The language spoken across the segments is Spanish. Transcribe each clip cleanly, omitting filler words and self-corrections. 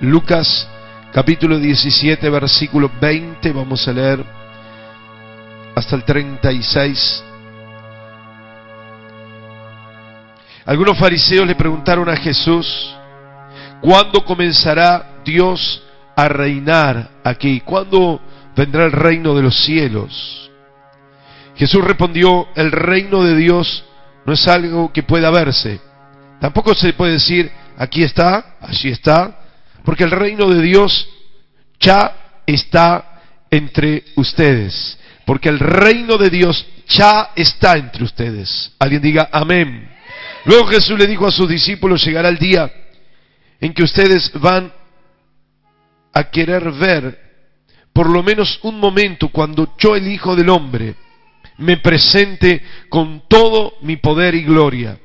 Lucas capítulo 17, versículo 20, vamos a leer hasta el 36. Algunos fariseos le preguntaron a Jesús: ¿cuándo comenzará Dios a reinar aquí? ¿Cuándo vendrá el reino de los cielos? Jesús respondió: el reino de Dios no es algo que pueda verse. Tampoco se puede decir aquí está, allí está, porque el reino de Dios ya está entre ustedes. Porque el reino de Dios ya está entre ustedes. Alguien diga amén. Luego Jesús le dijo a sus discípulos: llegará el día en que ustedes van a querer ver por lo menos un momento cuando yo, el Hijo del Hombre, me presente con todo mi poder y gloria.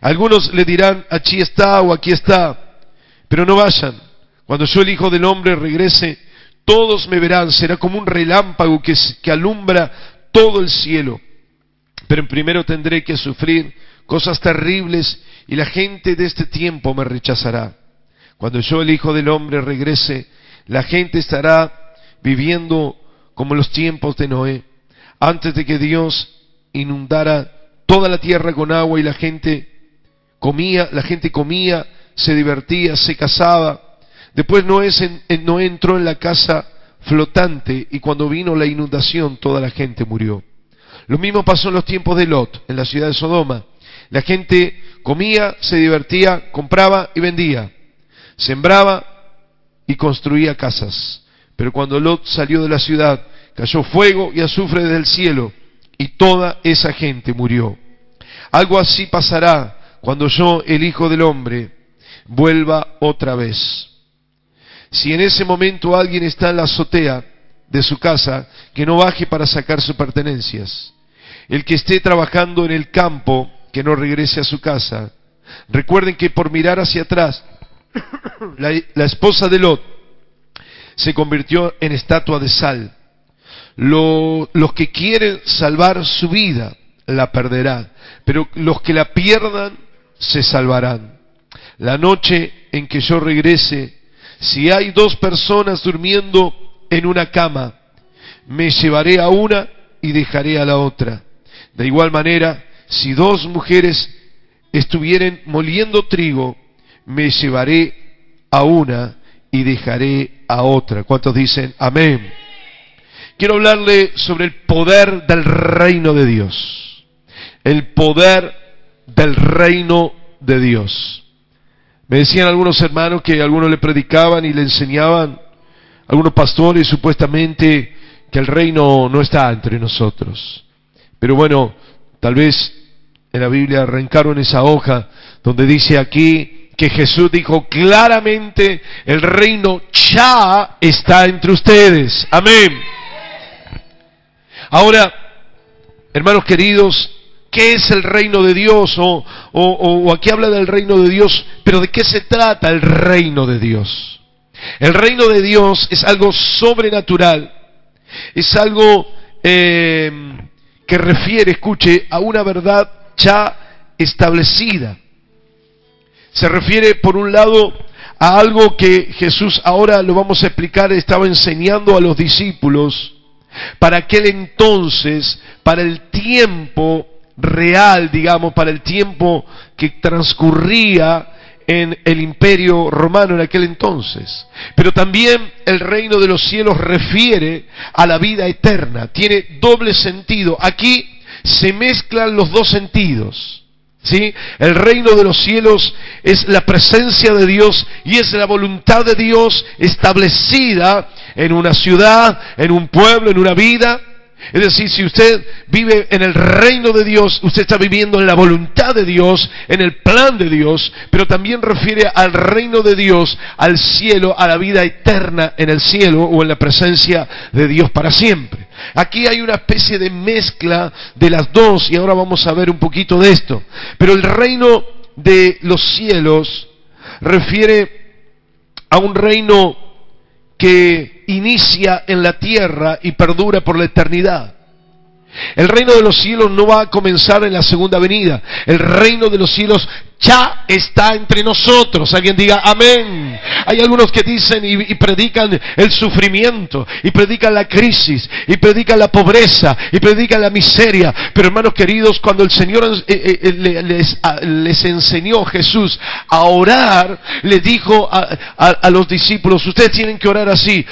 Algunos le dirán: allí está o aquí está, pero no vayan. Cuando yo, el Hijo del Hombre, regrese, todos me verán. Será como un relámpago que alumbra todo el cielo. Pero primero tendré que sufrir cosas terribles y la gente de este tiempo me rechazará. Cuando yo, el Hijo del Hombre, regrese, la gente estará viviendo como los tiempos de Noé, antes de que Dios inundara toda la tierra con agua, y la gente comía, se divertía, se casaba. Después Noé entró en la casa flotante, y cuando vino la inundación toda la gente murió. Lo mismo pasó en los tiempos de Lot, en la ciudad de Sodoma. La gente comía, se divertía, compraba y vendía, sembraba y construía casas. Pero cuando Lot salió de la ciudad, cayó fuego y azufre desde el cielo, y toda esa gente murió. Algo así pasará cuando yo, el Hijo del Hombre, vuelva otra vez. Si en ese momento alguien está en la azotea de su casa, que no baje para sacar sus pertenencias. El que esté trabajando en el campo, que no regrese a su casa. Recuerden que por mirar hacia atrás, la esposa de Lot se convirtió en estatua de sal. Los que quieren salvar su vida la perderán, pero los que la pierdan se salvarán. La noche en que yo regrese, si hay dos personas durmiendo en una cama, me llevaré a una y dejaré a la otra. De igual manera, si dos mujeres estuvieren moliendo trigo, me llevaré a una y dejaré a otra. ¿Cuántos dicen amén? Quiero hablarle sobre el poder del reino de Dios. El poder del reino de Dios. Me decían algunos hermanos que algunos le predicaban y le enseñaban, algunos pastores supuestamente, que el reino no está entre nosotros. Pero bueno, tal vez en la Biblia arrancaron esa hoja donde dice aquí que Jesús dijo claramente: el reino ya está entre ustedes. Amén. Ahora, hermanos queridos, ¿qué es el reino de Dios? O aquí habla del reino de Dios, pero ¿de qué se trata el reino de Dios? El reino de Dios es algo sobrenatural, es algo que refiere, escuche, a una verdad ya establecida. Se refiere, por un lado, a algo que Jesús, ahora lo vamos a explicar, estaba enseñando a los discípulos para aquel entonces, para el tiempo real, digamos, para el tiempo que transcurría en el imperio romano en aquel entonces. Pero también el reino de los cielos refiere a la vida eterna, tiene doble sentido. Aquí se mezclan los dos sentidos, ¿sí? El reino de los cielos es la presencia de Dios y es la voluntad de Dios establecida en una ciudad, en un pueblo, en una vida. Es decir, si usted vive en el reino de Dios, usted está viviendo en la voluntad de Dios, en el plan de Dios, pero también refiere al reino de Dios, al cielo, a la vida eterna en el cielo o en la presencia de Dios para siempre. Aquí hay una especie de mezcla de las dos y ahora vamos a ver un poquito de esto. Pero el reino de los cielos refiere a un reino que inicia en la tierra y perdura por la eternidad. El reino de los cielos no va a comenzar en la segunda venida. El reino de los cielos ya está entre nosotros. Alguien diga amén. Hay algunos que dicen y predican el sufrimiento, y predican la crisis, y predican la pobreza, y predican la miseria. Pero hermanos queridos, cuando el Señor les enseñó, Jesús, a orar, le dijo a los discípulos: ustedes tienen que orar así: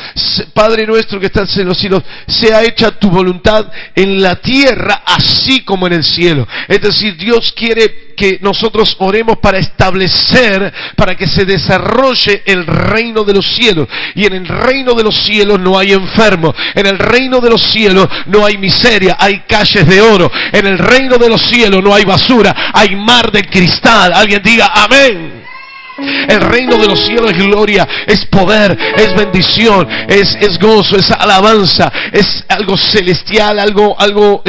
Padre nuestro que estás en los cielos, sea hecha tu voluntad en la tierra así como en el cielo. Es decir, Dios quiere que nosotros oremos para establecer, para que se desarrolle el reino de los cielos. Y en el reino de los cielos no hay enfermos. En el reino de los cielos no hay miseria, hay calles de oro. En el reino de los cielos no hay basura, hay mar de cristal. Alguien diga amén. El reino de los cielos es gloria, es poder, es bendición, es gozo, es alabanza, es algo celestial, algo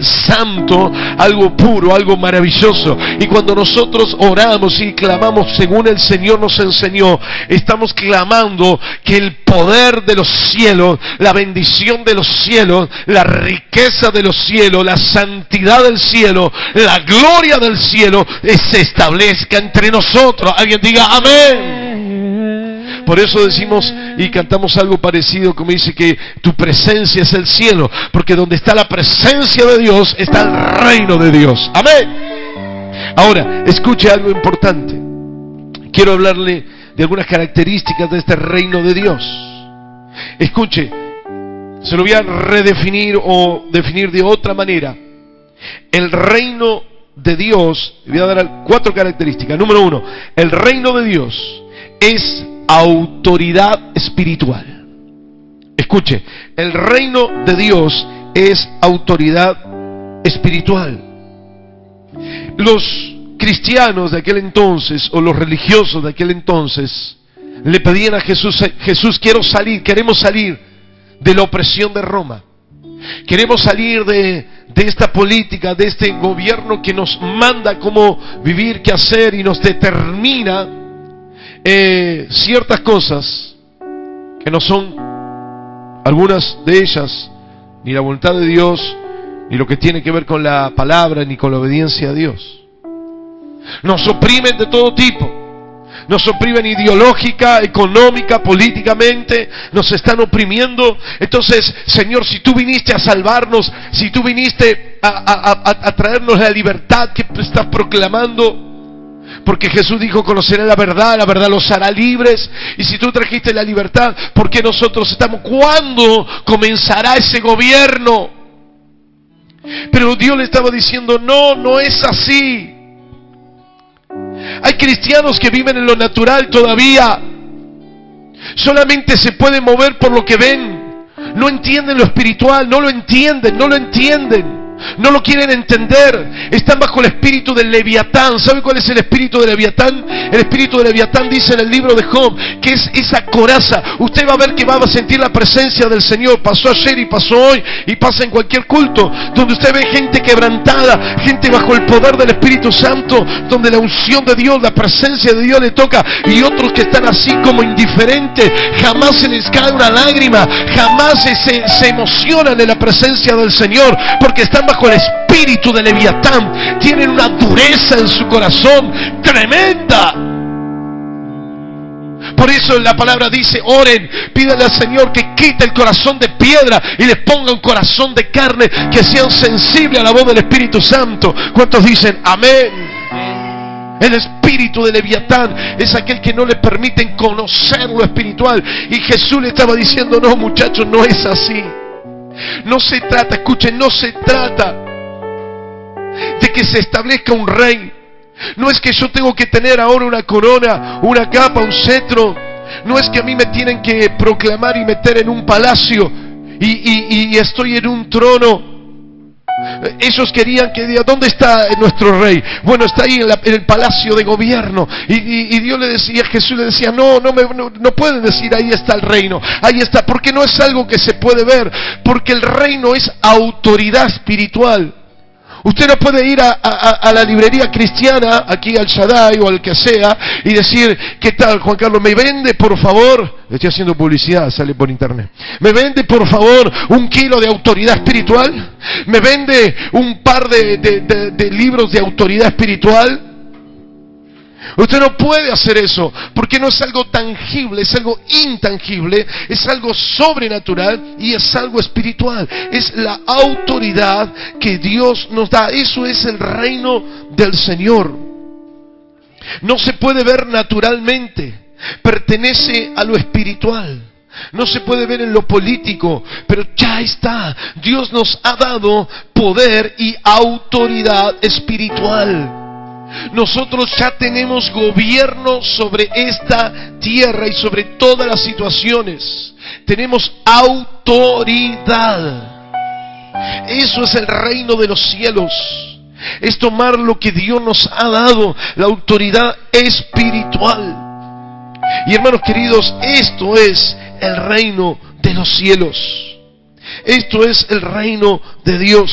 santo, algo puro, algo maravilloso. Y cuando nosotros oramos y clamamos según el Señor nos enseñó, estamos clamando que el poder de los cielos, la bendición de los cielos, la riqueza de los cielos, la santidad del cielo, la gloria del cielo se establezca entre nosotros. Alguien diga amén. Por eso decimos y cantamos algo parecido, como dice que tu presencia es el cielo, porque donde está la presencia de Dios está el reino de Dios. Amén. Ahora, escuche algo importante. Quiero hablarle de algunas características de este reino de Dios. Escuche, se lo voy a redefinir o definir de otra manera. El reino de Dios, le voy a dar 4 características. Número 1, el reino de Dios es autoridad espiritual. Escuche, el reino de Dios es autoridad espiritual. Los cristianos de aquel entonces, o los religiosos de aquel entonces, le pedían a Jesús: Jesús, queremos salir de la opresión de Roma. Queremos salir de esta política, de este gobierno que nos manda cómo vivir, qué hacer, y nos determina ciertas cosas que no son, algunas de ellas, ni la voluntad de Dios, ni lo que tiene que ver con la palabra, ni con la obediencia a Dios. Nos oprimen de todo tipo. Nos oprimen ideológica, económica, políticamente, nos están oprimiendo. Entonces, Señor, si tú viniste a salvarnos, si tú viniste a traernos la libertad que estás proclamando, porque Jesús dijo: conocerán la verdad los hará libres. Y si tú trajiste la libertad, ¿por qué nosotros estamos? ¿Cuándo comenzará ese gobierno? Pero Dios le estaba diciendo: no es así. Hay cristianos que viven en lo natural todavía. Solamente se pueden mover por lo que ven. No entienden lo espiritual, no lo entienden. No lo quieren entender. Están bajo el espíritu del Leviatán. ¿Sabe cuál es el espíritu del Leviatán? El espíritu del Leviatán dice en el libro de Job que es esa coraza. Usted va a ver que va a sentir la presencia del Señor. Pasó ayer y pasó hoy y pasa en cualquier culto, donde usted ve gente quebrantada, gente bajo el poder del Espíritu Santo, donde la unción de Dios, la presencia de Dios le toca, y otros que están así como indiferentes. Jamás se les cae una lágrima, jamás se emocionan en la presencia del Señor, porque están bajo el espíritu de Leviatán. Tienen una dureza en su corazón tremenda. Por eso la palabra dice: oren, pídanle al Señor que quite el corazón de piedra y les ponga un corazón de carne, que sean sensibles a la voz del Espíritu Santo. ¿Cuántos dicen amén? El espíritu de Leviatán es aquel que no le permiten conocer lo espiritual. Y Jesús le estaba diciendo: no, muchachos, no es así. No se trata, escuchen, no se trata de que se establezca un rey. No es que yo tengo que tener ahora una corona, una capa, un cetro. No es que a mí me tienen que proclamar y meter en un palacio y estoy en un trono. Ellos querían que diga: ¿dónde está nuestro rey? Bueno, está ahí en el palacio de gobierno. Y Dios le decía, Jesús le decía: no pueden decir ahí está el reino, ahí está, porque no es algo que se puede ver, porque el reino es autoridad espiritual. Usted no puede ir a la librería cristiana, aquí al Shaddai o al que sea, y decir: ¿qué tal, Juan Carlos? ¿Me vende, por favor? Le estoy haciendo publicidad, sale por internet. ¿Me vende, por favor, 1 kilo de autoridad espiritual? ¿Me vende un par de libros de autoridad espiritual? Usted no puede hacer eso, porque no es algo tangible, es algo intangible, es algo sobrenatural y es algo espiritual. Es la autoridad que Dios nos da. Eso es el reino del Señor. No se puede ver naturalmente, pertenece a lo espiritual. No se puede ver en lo político, pero ya está. Dios nos ha dado poder y autoridad espiritual. Nosotros ya tenemos gobierno sobre esta tierra y sobre todas las situaciones. Tenemos autoridad. Eso es el reino de los cielos. Es tomar lo que Dios nos ha dado, la autoridad espiritual. Y hermanos queridos, esto es el reino de los cielos. Esto es el reino de Dios.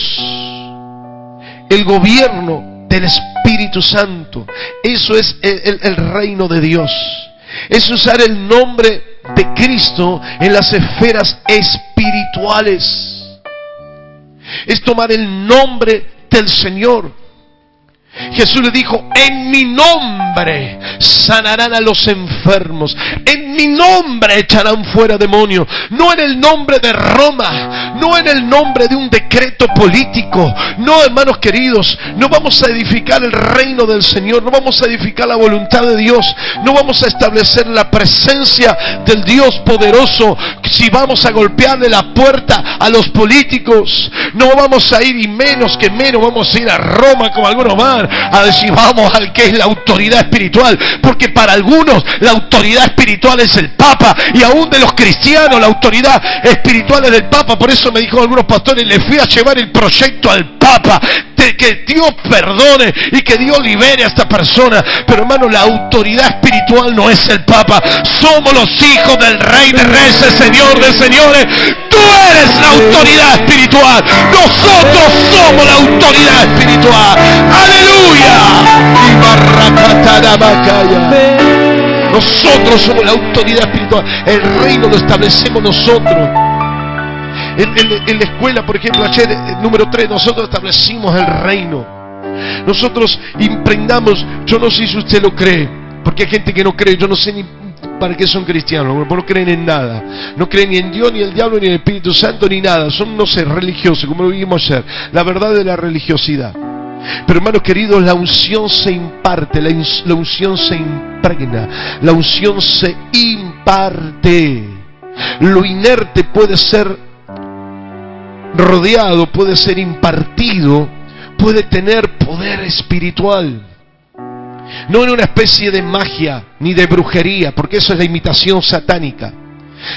El gobierno del Espíritu Santo. Eso es el reino de Dios. Es usar el nombre de Cristo en las esferas espirituales. Es tomar el nombre del Señor. Jesús le dijo: en mi nombre sanarán a los enfermos, en mi nombre echarán fuera demonios. No en el nombre de Roma, no en el nombre de un decreto político. No, hermanos queridos, no vamos a edificar el reino del Señor, no vamos a edificar la voluntad de Dios, no vamos a establecer la presencia del Dios poderoso si vamos a golpearle la puerta a los políticos. No vamos a ir, y menos que menos vamos a ir a Roma como algunos van a decir vamos al que es la autoridad espiritual, porque para algunos la autoridad espiritual es el Papa, y aún de los cristianos la autoridad espiritual es del Papa. Por eso me dijo algunos pastores: le fui a llevar el proyecto al Papa, que Dios perdone y que Dios libere a esta persona. Pero hermano, la autoridad espiritual no es el Papa. Somos los hijos del Rey de Reyes, Señor de Señores. Tú eres la autoridad espiritual. Nosotros somos la autoridad espiritual. ¡Aleluya! Nosotros somos la autoridad espiritual. El reino lo establecemos nosotros. En la escuela, por ejemplo, ayer, número 3, nosotros establecimos el reino. Nosotros impregnamos. Yo no sé si usted lo cree, porque hay gente que no cree. Yo no sé ni para qué son cristianos, no creen en nada. No creen ni en Dios, ni en el diablo, ni en el Espíritu Santo, ni nada. Son, no sé, religiosos, como lo vimos ayer. La verdad de la religiosidad. Pero hermanos queridos, la unción se imparte, la unción se impregna, la unción se imparte. Lo inerte puede ser rodeado, puede ser impartido, puede tener poder espiritual. No en una especie de magia ni de brujería, porque eso es la imitación satánica,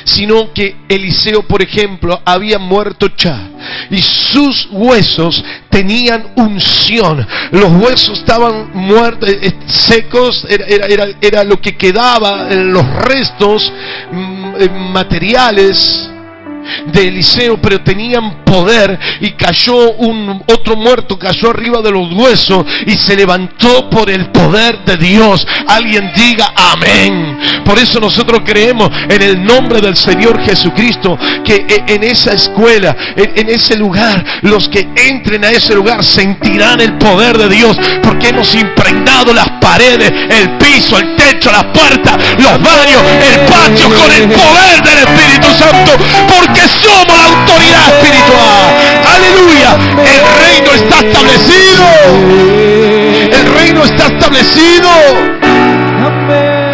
sino que Eliseo, por ejemplo, había muerto ya y sus huesos tenían unción. Los huesos estaban muertos, secos, era lo que quedaba, los restos materiales de Eliseo, pero tenían poder, y cayó otro muerto, cayó arriba de los huesos y se levantó por el poder de Dios. Alguien diga amén. Por eso nosotros creemos en el nombre del Señor Jesucristo, que en esa escuela, en ese lugar, los que entren a ese lugar sentirán el poder de Dios, porque hemos impregnado las paredes, el piso, el techo, las puertas, los baños, el patio con el poder del Espíritu Santo, porque somos la autoridad espiritual. Aleluya. El reino está establecido. El reino está establecido.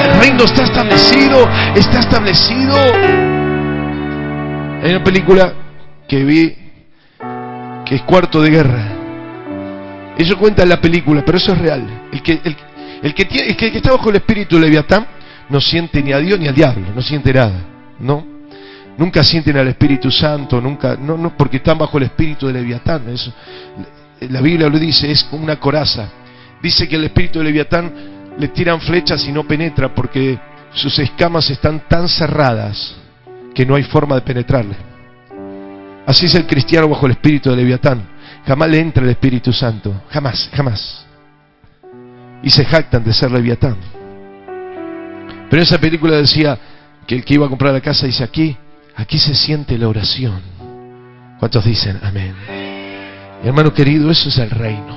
El reino está establecido. Está establecido. Hay una película que vi que es Cuarto de Guerra. Eso cuenta en la película, pero eso es real. El que está bajo el espíritu de Leviatán no siente ni a Dios ni al diablo, no siente nada, ¿no? Nunca sienten al Espíritu Santo, nunca, no, porque están bajo el espíritu de Leviatán. Eso, la Biblia lo dice, es como una coraza. Dice que el espíritu de Leviatán le tiran flechas y no penetra, porque sus escamas están tan cerradas que no hay forma de penetrarle. Así es el cristiano bajo el espíritu de Leviatán. Jamás le entra el Espíritu Santo, jamás, jamás. Y se jactan de ser Leviatán. Pero esa película decía que el que iba a comprar la casa dice: aquí se siente la oración. ¿Cuántos dicen amén? Y hermano querido, eso es el reino.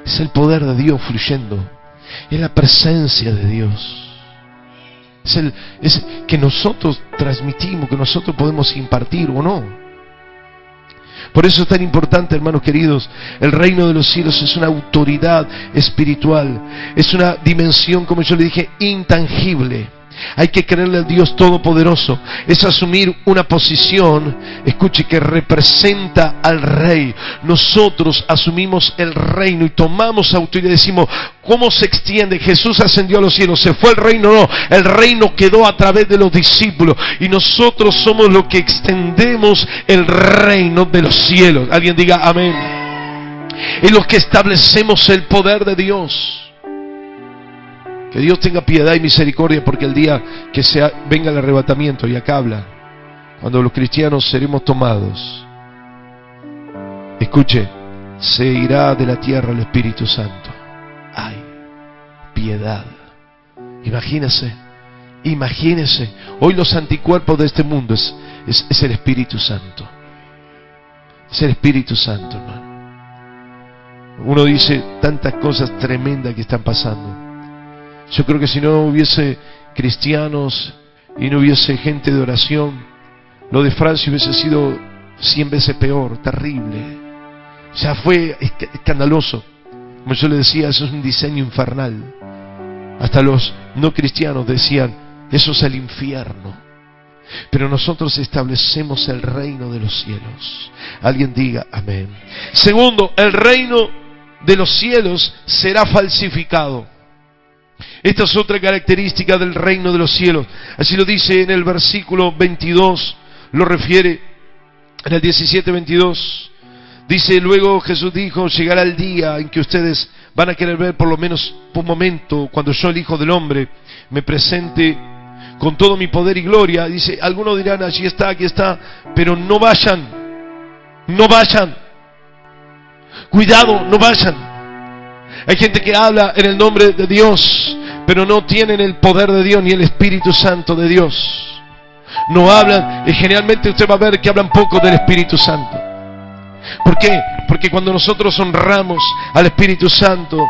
Es el poder de Dios fluyendo. Es la presencia de Dios. Es que nosotros transmitimos, que nosotros podemos impartir o no. Por eso es tan importante, hermanos queridos, el reino de los cielos es una autoridad espiritual, es una dimensión, como yo le dije, intangible. Hay que creerle al Dios Todopoderoso. Es asumir una posición, escuche, que representa al Rey. Nosotros asumimos el reino y tomamos autoridad y decimos, ¿cómo se extiende? Jesús ascendió a los cielos, ¿se fue el reino? No, el reino quedó a través de los discípulos y nosotros somos los que extendemos el reino de los cielos. Alguien diga amén. Y los que establecemos el poder de Dios. Que Dios tenga piedad y misericordia, porque el día que venga el arrebatamiento, y acá habla, cuando los cristianos seremos tomados, escuche, se irá de la tierra el Espíritu Santo. ¡Ay! Piedad. Imagínese. Hoy los anticuerpos de este mundo es el Espíritu Santo. Es el Espíritu Santo, hermano. Uno dice tantas cosas tremendas que están pasando. Yo creo que si no hubiese cristianos y no hubiese gente de oración, lo de Francia hubiese sido 100 veces peor, terrible. Ya fue escandaloso. Como yo le decía, eso es un diseño infernal. Hasta los no cristianos decían, eso es el infierno. Pero nosotros establecemos el reino de los cielos. Alguien diga amén. Segundo, el reino de los cielos será falsificado. Esta es otra característica del reino de los cielos. Así lo dice en el versículo 22, lo refiere en el 17-22. Dice, luego Jesús dijo, llegará el día en que ustedes van a querer ver por lo menos por un momento, cuando yo, el Hijo del Hombre, me presente con todo mi poder y gloria. Dice, algunos dirán, aquí está, pero no vayan. Cuidado, no vayan. Hay gente que habla en el nombre de Dios, pero no tienen el poder de Dios ni el Espíritu Santo de Dios. No hablan, y generalmente usted va a ver que hablan poco del Espíritu Santo. ¿Por qué? Porque cuando nosotros honramos al Espíritu Santo,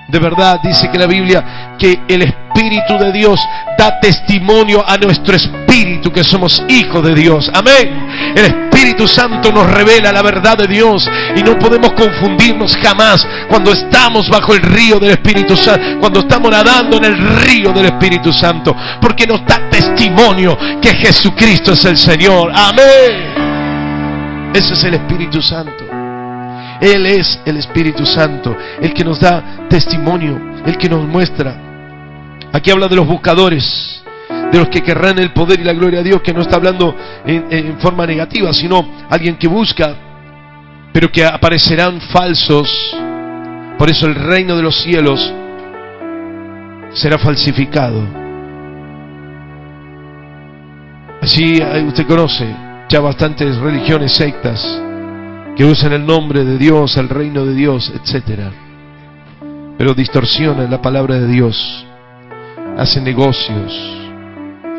de verdad dice que la Biblia, que el Espíritu de Dios da testimonio a nuestro espíritu que somos hijos de Dios. Amén. El Espíritu Santo nos revela la verdad de Dios y no podemos confundirnos jamás cuando estamos bajo el río del Espíritu Santo, cuando estamos nadando en el río del Espíritu Santo, porque nos da testimonio que Jesucristo es el Señor. Amén. Ese es el Espíritu Santo. Él es el Espíritu Santo, el que nos da testimonio, el que nos muestra. Aquí habla de los buscadores, de los que querrán el poder y la gloria de Dios, que no está hablando en forma negativa, sino alguien que busca, pero que aparecerán falsos. Por eso el reino de los cielos será falsificado. Así usted conoce ya bastantes religiones, sectas, que usan el nombre de Dios, el reino de Dios, etc. Pero distorsionan la palabra de Dios, hacen negocios,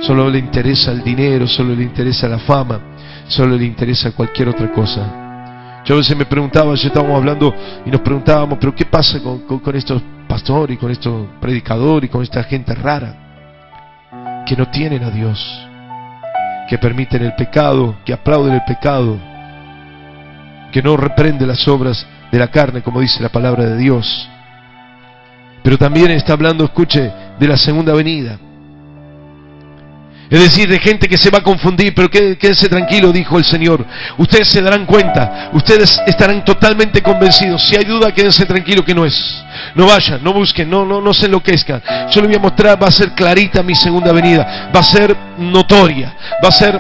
solo le interesa el dinero, solo le interesa la fama, solo le interesa cualquier otra cosa. Yo a veces me preguntaba, ya estábamos hablando y nos preguntábamos, pero ¿qué pasa con estos pastores y con estos predicadores y con esta gente rara que no tienen a Dios, que permiten el pecado, que aplauden el pecado, que no reprende las obras de la carne, como dice la palabra de Dios? Pero también está hablando, escuche, de la segunda venida. Es decir, de gente que se va a confundir, pero quédense tranquilo, dijo el Señor. Ustedes se darán cuenta, ustedes estarán totalmente convencidos. Si hay duda, quédense tranquilos que no es. No vayan, no busquen, no se enloquezcan. Yo les voy a mostrar, va a ser clarita mi segunda venida. Va a ser notoria, va a ser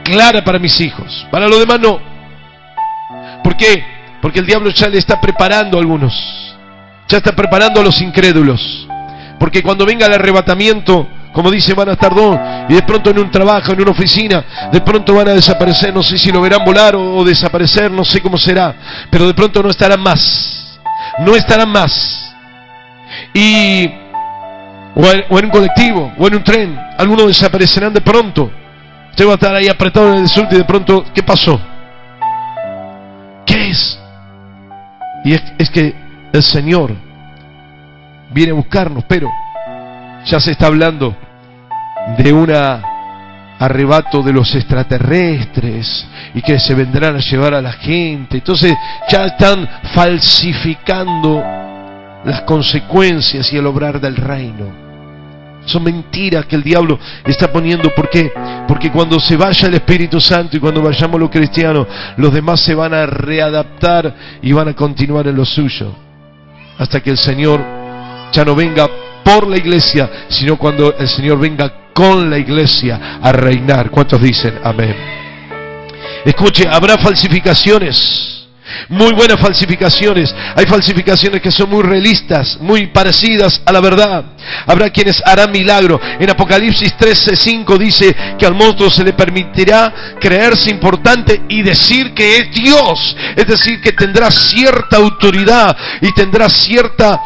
clara para mis hijos. Para los demás no. ¿Por qué? Porque el diablo ya le está preparando a algunos. Ya está preparando a los incrédulos. Porque cuando venga el arrebatamiento, como dice, van a estar dos, y de pronto en un trabajo, en una oficina, de pronto van a desaparecer. No sé si lo verán volar o desaparecer, no sé cómo será, pero de pronto no estarán más. No estarán más. O en un colectivo, o en un tren, algunos desaparecerán de pronto. Usted va a estar ahí apretado en el sur y de pronto, ¿qué pasó? ¿Qué es? Y es que el Señor viene a buscarnos, pero ya se está hablando de un arrebato de los extraterrestres y que se vendrán a llevar a la gente. Entonces ya están falsificando las consecuencias y el obrar del reino. Son mentiras que el diablo está poniendo. ¿Por qué? Porque cuando se vaya el Espíritu Santo y cuando vayamos los cristianos, los demás se van a readaptar y van a continuar en lo suyo, hasta que el Señor ya no venga por la iglesia, sino cuando el Señor venga con la iglesia a reinar. ¿Cuántos dicen amén? Escuche, habrá falsificaciones, muy buenas falsificaciones. Hay falsificaciones que son muy realistas, muy parecidas a la verdad. Habrá quienes harán milagro. En Apocalipsis 13:5 dice que al monstruo se le permitirá creerse importante y decir que es Dios. Es decir, que tendrá cierta autoridad y tendrá cierta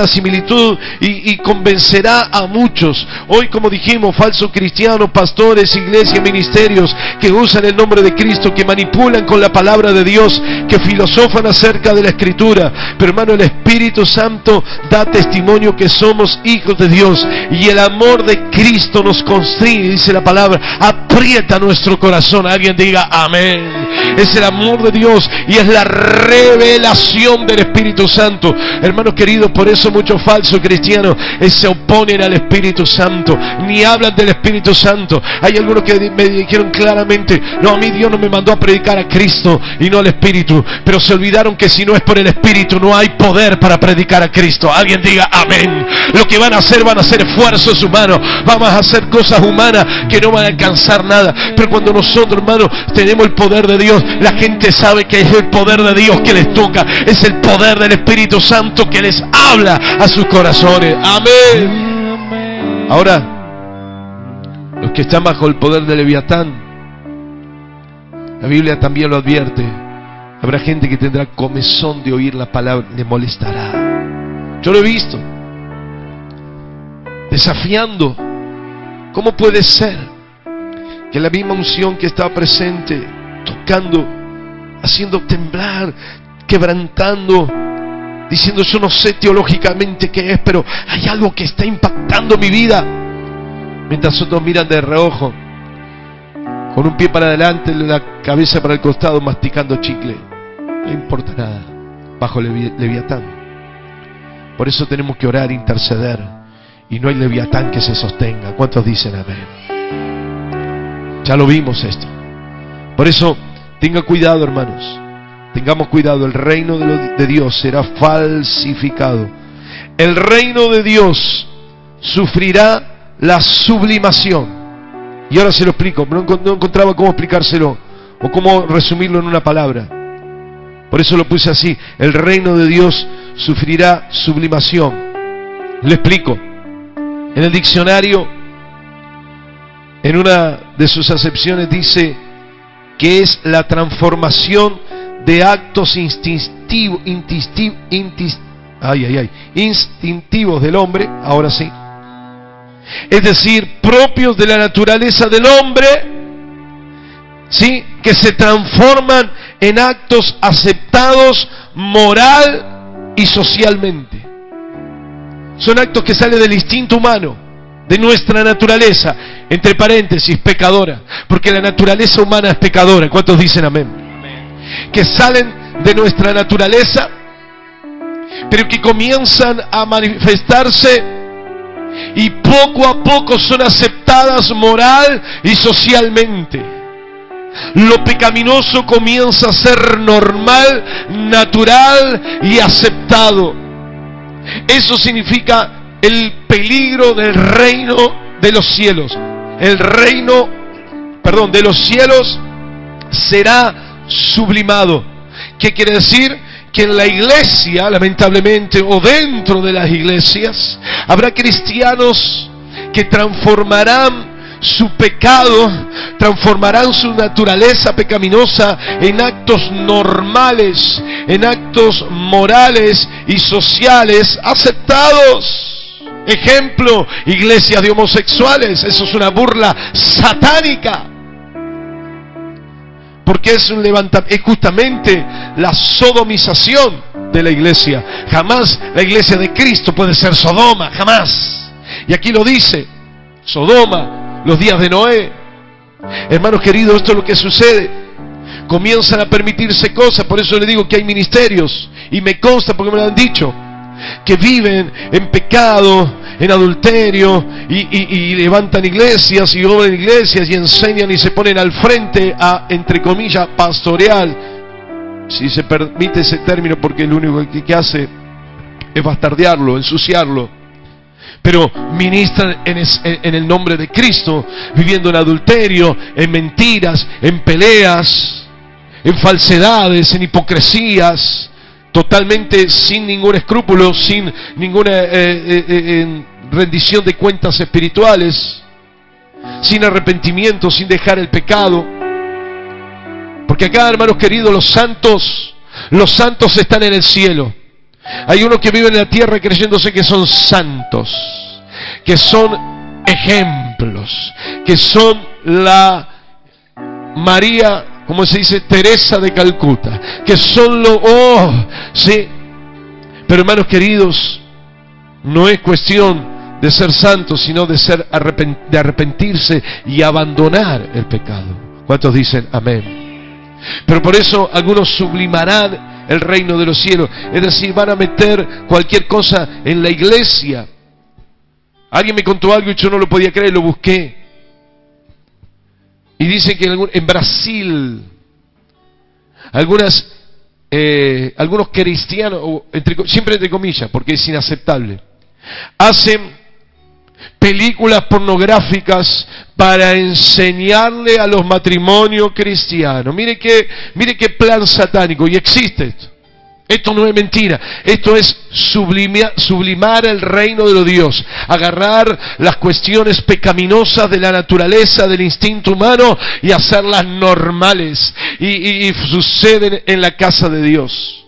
similitud y convencerá a muchos. Hoy, como dijimos, falsos cristianos, pastores, iglesias, ministerios que usan el nombre de Cristo, que manipulan con la palabra de Dios, que filosofan acerca de la Escritura. Pero hermano, el Espíritu Santo da testimonio que somos hijos de Dios, y el amor de Cristo nos constriñe, dice la palabra, aprieta nuestro corazón. Alguien diga amén. Es el amor de Dios y es la revelación del Espíritu Santo. Hermanos queridos, por eso muchos falsos cristianos se oponen al Espíritu Santo, ni hablan del Espíritu Santo. Hay algunos que me dijeron claramente: no, a mí Dios no me mandó a predicar a Cristo y no al Espíritu. Pero se olvidaron que si no es por el Espíritu no hay poder para predicar a Cristo. Alguien diga amén. Lo que van a hacer esfuerzos humanos, vamos a hacer cosas humanas que no van a alcanzar nada. Pero cuando nosotros, hermanos, tenemos el poder de Dios, la gente sabe que es el poder de Dios que les toca, es el poder del Espíritu Santo que les habla a sus corazones. Amén. Ahora, los que están bajo el poder de Leviatán, la Biblia también lo advierte: habrá gente que tendrá comezón de oír la palabra, le molestará. Yo lo he visto desafiando. ¿Cómo puede ser que la misma unción que estaba presente, tocando, haciendo temblar, quebrantando, diciendo: yo no sé teológicamente qué es, pero hay algo que está impactando mi vida, mientras otros miran de reojo, con un pie para adelante, la cabeza para el costado, masticando chicle? No importa nada bajo Leviatán. Por eso tenemos que orar, interceder, y no hay Leviatán que se sostenga. ¿Cuántos dicen amén? Ya lo vimos esto. Por eso tenga cuidado, hermanos, tengamos cuidado. El reino de Dios será falsificado. El reino de Dios sufrirá la sublimación. Y ahora se lo explico. No encontraba cómo explicárselo o cómo resumirlo en una palabra. Por eso lo puse así: el reino de Dios sufrirá sublimación. Le explico. En el diccionario, en una de sus acepciones, dice que es la transformación de actos instintivos del hombre, ahora sí, es decir, propios de la naturaleza del hombre, ¿sí?, que se transforman en actos aceptados moral y socialmente. Son actos que salen del instinto humano, de nuestra naturaleza, entre paréntesis, pecadora, porque la naturaleza humana es pecadora. ¿Cuántos dicen amén? Que salen de nuestra naturaleza, pero que comienzan a manifestarse y poco a poco son aceptadas moral y socialmente. Lo pecaminoso comienza a ser normal, natural y aceptado. Eso significa el peligro del reino de los cielos. El reino, de los cielos será sublimado. ¿Qué quiere decir? Que en la iglesia, lamentablemente, o dentro de las iglesias, habrá cristianos que transformarán su pecado, transformarán su naturaleza pecaminosa en actos normales, en actos morales y sociales aceptados. Ejemplo, iglesias de homosexuales. Eso es una burla satánica, porque es justamente la sodomización. de la iglesia. Jamás la iglesia de Cristo puede ser Sodoma, jamás. Y aquí lo dice, Sodoma, los días de Noé. Hermanos queridos, esto es lo que sucede. Comienzan a permitirse cosas, por eso le digo que hay ministerios, y me consta porque me lo han dicho, que viven en pecado, en adulterio, y levantan iglesias y obran iglesias y enseñan y se ponen al frente a, entre comillas, pastorear, si se permite ese término, porque lo único que hace es bastardearlo, ensuciarlo. Pero ministran en el nombre de Cristo, viviendo en adulterio, en mentiras, en peleas, en falsedades, en hipocresías, totalmente sin ningún escrúpulo, sin ninguna rendición de cuentas espirituales, sin arrepentimiento, sin dejar el pecado. Porque acá, hermanos queridos, los santos están en el cielo. Hay unos que viven en la tierra creyéndose que son santos, que son ejemplos, que son la María, como se dice, Teresa de Calcuta, que son sí. Pero hermanos queridos, no es cuestión de ser santos, sino de arrepentirse y abandonar el pecado. ¿Cuántos dicen amén? Pero por eso algunos sublimarán el reino de los cielos, es decir, van a meter cualquier cosa en la iglesia. Alguien me contó algo y yo no lo podía creer, lo busqué. Y dicen que en Brasil algunos cristianos, siempre entre comillas, porque es inaceptable, hacen películas pornográficas para enseñarle a los matrimonios cristianos. Mire qué plan satánico, y existe esto. Esto no es mentira, esto es sublimar el reino de los Dios, agarrar las cuestiones pecaminosas de la naturaleza, del instinto humano, y hacerlas normales, y suceden en la casa de Dios.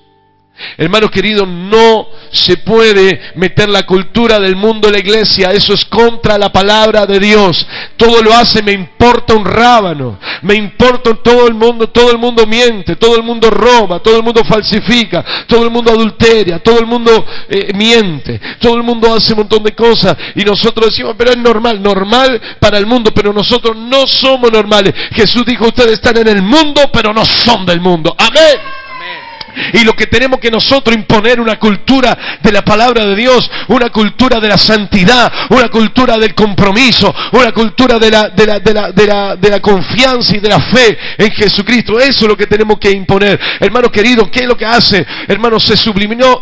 Hermanos queridos, no se puede meter la cultura del mundo en la iglesia, eso es contra la palabra de Dios. Todo lo hace, me importa un rábano, me importa todo el mundo miente, todo el mundo roba, todo el mundo falsifica, todo el mundo adulteria, todo el mundo miente, todo el mundo hace un montón de cosas, y nosotros decimos, pero es normal para el mundo, pero nosotros no somos normales. Jesús dijo, ustedes están en el mundo, pero no son del mundo. Amén. Y lo que tenemos que nosotros imponer, una cultura de la palabra de Dios, una cultura de la santidad, una cultura del compromiso, una cultura de la confianza y de la fe en Jesucristo. Eso es lo que tenemos que imponer. Hermanos queridos, ¿qué es lo que hace? Hermanos, se sublimó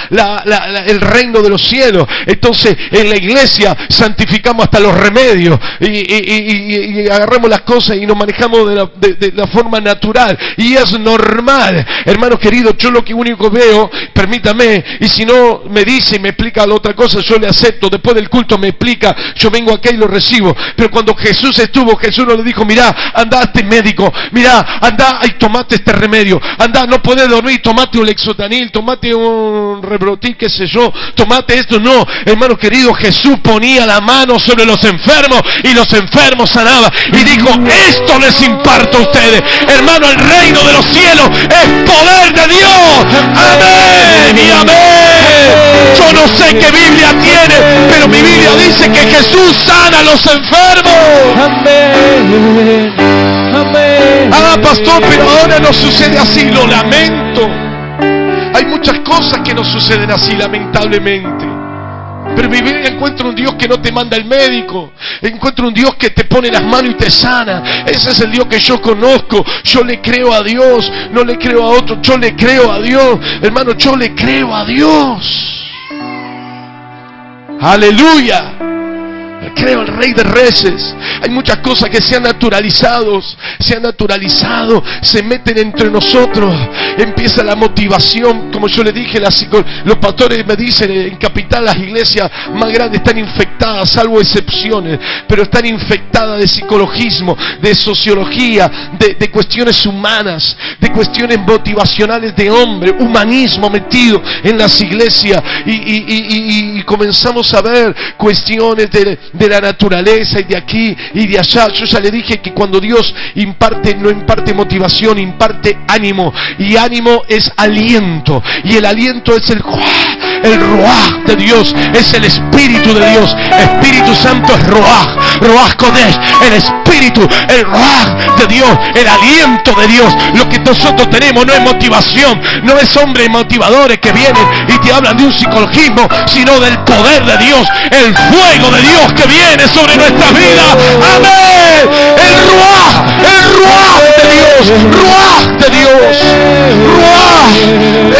el reino de los cielos. Entonces, en la iglesia santificamos hasta los remedios y agarramos las cosas y nos manejamos de la forma natural. Y es normal. Hermanos queridos, yo lo único veo, permítame, y si no me dice y me explica la otra cosa, yo le acepto. Después del culto me explica, yo vengo acá y lo recibo. Pero cuando Jesús estuvo, Jesús no le dijo, mirá, anda a este médico, mirá, anda y tomate este remedio, anda, no podés dormir, tomate un Lexotanil, tomate un Rebrotil, qué sé yo, tomate esto. No, hermanos queridos, Jesús ponía la mano sobre los enfermos y los enfermos sanaban. Y dijo, esto les imparto a ustedes. Hermano, el reino de los cielos es poder de Dios. Amén y amén. Yo no sé qué Biblia tiene, pero mi Biblia dice que Jesús sana a los enfermos. Amén. Amén. Ah, pastor, pero ahora no sucede así, lo lamento. Hay muchas cosas que no suceden así, lamentablemente. Pero en mi Biblia encuentro un Dios que no te manda el médico. Encuentro un Dios que te pone las manos y te sana. Ese es el Dios que yo conozco. Yo le creo a Dios, no le creo a otro. Yo le creo a Dios. Hermano, yo le creo a Dios. Aleluya. Creo al Rey de Reyes. Hay muchas cosas que se han naturalizado, se meten entre nosotros. Empieza la motivación, como yo le dije, los pastores me dicen, en Capital las iglesias más grandes están infectadas, salvo excepciones, pero están infectadas de psicologismo, de sociología, de cuestiones humanas, de cuestiones motivacionales de hombre, humanismo metido en las iglesias, y comenzamos a ver cuestiones de de la naturaleza y de aquí y de allá. Yo ya le dije que cuando Dios imparte, no imparte motivación, imparte ánimo. Y ánimo es aliento. Y el aliento es el Ruach de Dios, es el Espíritu de Dios. Espíritu Santo es Ruach, Ruach Kodesh, el Espíritu, el Ruach de Dios, el aliento de Dios. Lo que nosotros tenemos no es motivación, no es hombres motivadores que vienen y te hablan de un psicologismo, sino del poder de Dios, el fuego de Dios que viene sobre nuestras vidas. Amén. El Ruach de Dios, Ruach de Dios, Ruach,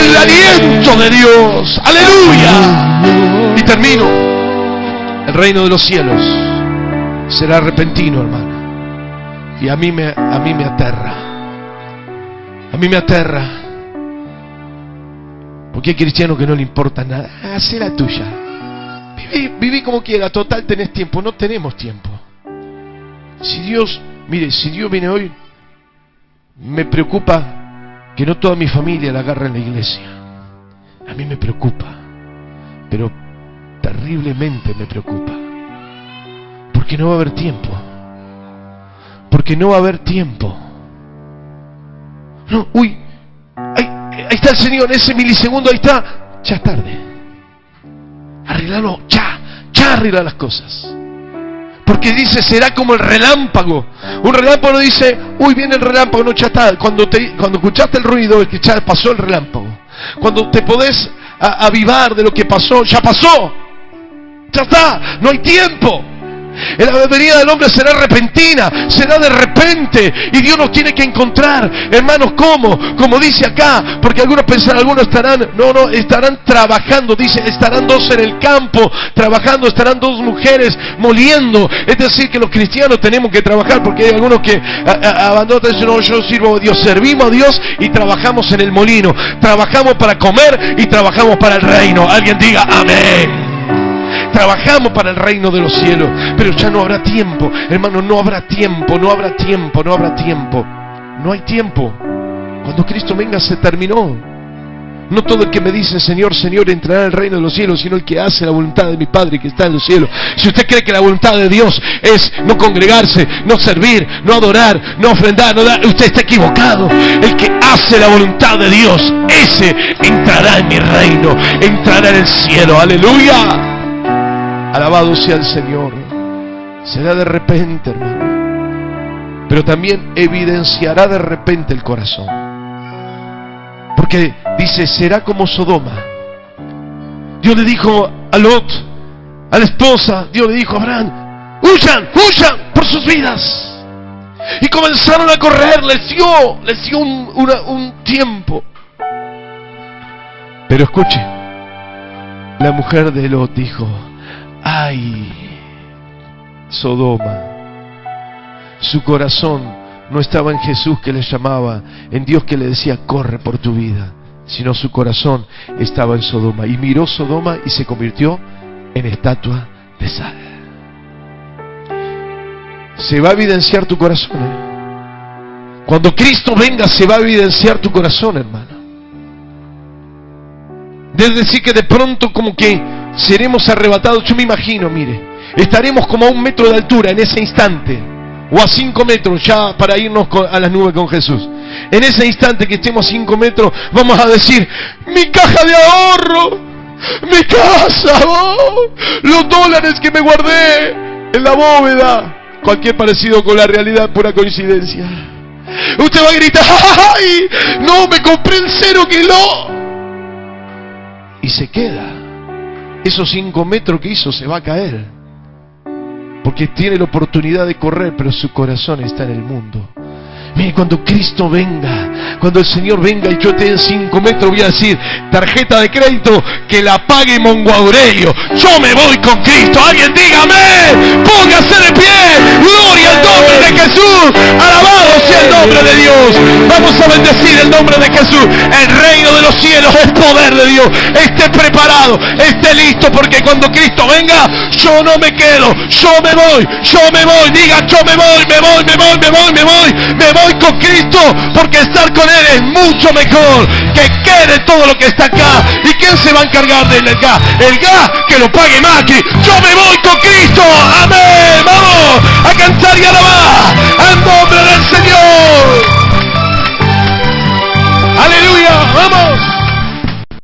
el aliento de Dios. Aleluya. Y termino. El reino de los cielos será repentino, hermano. Y a mí me aterra. A mí me aterra. Porque hay cristianos que no le importa nada. Haz la tuya. Viví como quiera. Total, tenés tiempo. No tenemos tiempo. Si Dios viene hoy, me preocupa que no toda mi familia la agarre en la iglesia. A mí me preocupa. Pero terriblemente me preocupa. Porque no va a haber tiempo. Porque no va a haber tiempo. No, ahí está el Señor, ese milisegundo, ahí está. Ya es tarde. Arreglalo, ya arregla las cosas. Porque dice, será como el relámpago. Un relámpago no dice, viene el relámpago, no, ya está. Cuando escuchaste el ruido, es que ya pasó el relámpago. Cuando te podés avivar de lo que pasó, ya pasó. Ya está, no hay tiempo. La venida del hombre será repentina, será de repente, y Dios nos tiene que encontrar, hermanos. ¿Cómo? Como dice acá, porque algunos pensarán, algunos estarán trabajando, dice, estarán dos en el campo trabajando, estarán dos mujeres moliendo. Es decir, que los cristianos tenemos que trabajar, porque hay algunos que abandonan y dicen, no, yo sirvo a Dios. Servimos a Dios y trabajamos en el molino, trabajamos para comer y trabajamos para el reino. Alguien diga amén. Trabajamos para el reino de los cielos, pero ya no habrá tiempo, hermano, no habrá tiempo. No hay tiempo. Cuando Cristo venga se terminó. No todo el que me dice Señor, Señor entrará en el reino de los cielos, sino el que hace la voluntad de mi Padre que está en los cielos. Si usted cree que la voluntad de Dios es no congregarse, no servir, no adorar, no ofrendar, no dar, usted está equivocado. El que hace la voluntad de Dios, ese entrará en mi reino, entrará en el cielo. Aleluya. Alabado sea el Señor. Será de repente, hermano, pero también evidenciará de repente el corazón. Porque dice, será como Sodoma. Dios le dijo a Lot, a la esposa, Dios le dijo a Abraham, huyan por sus vidas. Y comenzaron a correr, les dio un tiempo. Pero escuche, la mujer de Lot dijo, ay, Sodoma. Su corazón no estaba en Jesús que le llamaba, en Dios que le decía corre por tu vida, sino su corazón estaba en Sodoma. Y miró Sodoma y se convirtió en estatua de sal. Se va a evidenciar tu corazón, Cuando Cristo venga se va a evidenciar tu corazón, hermano. Es decir, que de pronto como que seremos arrebatados. Yo me imagino, mire, estaremos como a 1 metro de altura en ese instante, o a 5 metros ya para irnos a las nubes con Jesús. En ese instante que estemos a 5 metros, vamos a decir, mi caja de ahorro, mi casa, los dólares que me guardé en la bóveda. Cualquier parecido con la realidad, pura coincidencia. Usted va a gritar, ¡ay! No, me compré el 0 kilo. Y se queda. Esos 5 metros que hizo se va a caer. Porque tiene la oportunidad de correr, pero su corazón está en el mundo. Mire, cuando Cristo venga, cuando el Señor venga y yo esté en 5 metros, voy a decir, tarjeta de crédito, que la pague Mongo Aurelio. Yo me voy con Cristo. Alguien dígame, póngase de pie. Gloria al nombre de Jesús. Alabado sea el nombre nombre de Dios. Vamos a bendecir el nombre de Jesús. El reino de los cielos es poder de Dios. Esté preparado, esté listo, porque cuando Cristo venga, yo no me quedo, yo me voy. Diga, yo me voy con Cristo, porque estar con Él es mucho mejor que quede todo lo que está acá. ¿Y quién se va a encargar del gas? El gas que lo pague Macri. Yo me voy con Cristo. Amén. Vamos a cantar y alabar al nombre del Señor. Aleluya. Vamos.